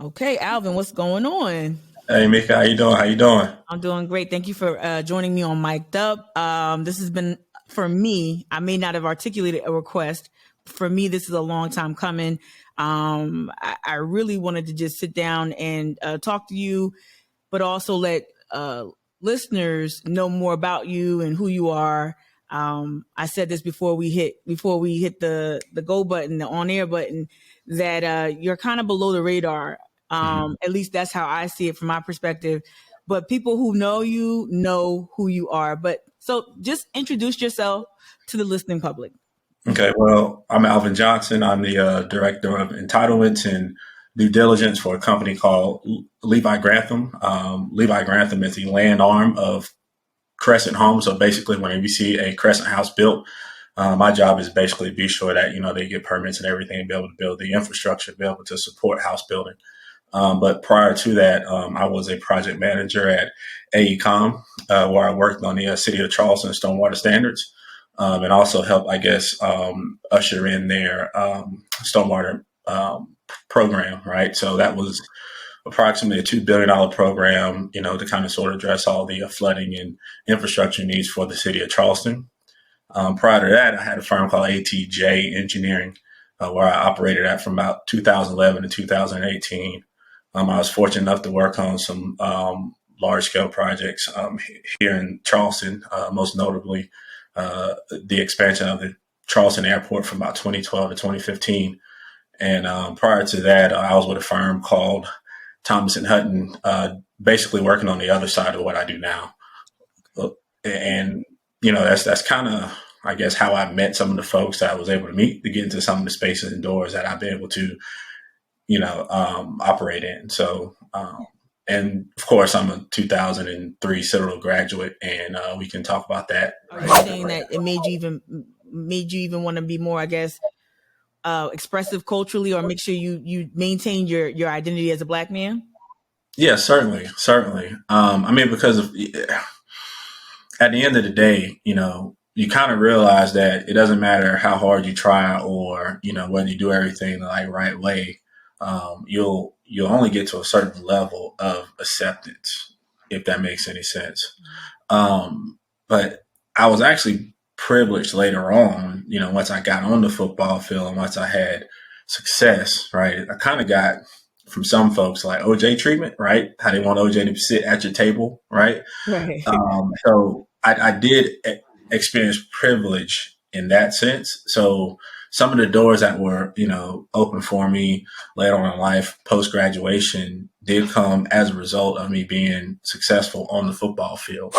Okay, Alvin, what's going on? Hey Mika, how you doing? How you doing? I'm doing great. Thank you for joining me on Mic'd Up. This has been, for me, I may not have articulated a request. For me, this is a long time coming. I really wanted to just sit down and talk to you, but also let listeners know more about you and who you are. I said this before we hit the go button, the on air button, that you're kind of below the radar. Mhm. At least that's how I see it from my perspective. But people who know you know who you are. But so just introduce yourself to the listening public. Okay, well, I'm Alvin Johnson. I'm the director of entitlements and due diligence for a company called Levi Grantham. Levi Grantham is the land arm of Crescent Homes. So basically, whenever you see a Crescent house built, my job is basically be sure that they get permits and everything, and be able to build the infrastructure, be able to support house building. But prior to that, I was a project manager at AECOM, where I worked on the City of Charleston stormwater standards, and also helped, I guess, usher in their stormwater program, right? So that was approximately a $2 billion program, to kind of sort of address all the flooding and infrastructure needs for the City of Charleston. Prior to that, I had a firm called ATJ Engineering, where I operated at from about 2011 to 2018. I was fortunate enough to work on some large scale projects here in Charleston, most notably the expansion of the Charleston Airport from about 2012 to 2015. And prior to that, I was with a firm called Thomas and Hutton, basically working on the other side of what I do now. And that's kind of, I guess, how I met some of the folks that I was able to meet to get into some of the spaces and doors that I've been able to operate in. So, and of course, I'm a 2003 Citadel graduate, and we can talk about that. Are you saying that it made you even want to be more, I guess, expressive culturally, or make sure you maintain your identity as a black man? Yeah, certainly, certainly. I mean, because at the end of the day, you kind of realize that it doesn't matter how hard you try or whether you do everything the right way. You'll only get to a certain level of acceptance, if that makes any sense. But I was actually privileged later on, once I got on the football field and once I had success, right? I kind of got from some folks like OJ treatment, right? How they want OJ to sit at your table, right? Right. So I did experience privilege in that sense. So some of the doors that were, open for me later on in life, post graduation, did come as a result of me being successful on the football field.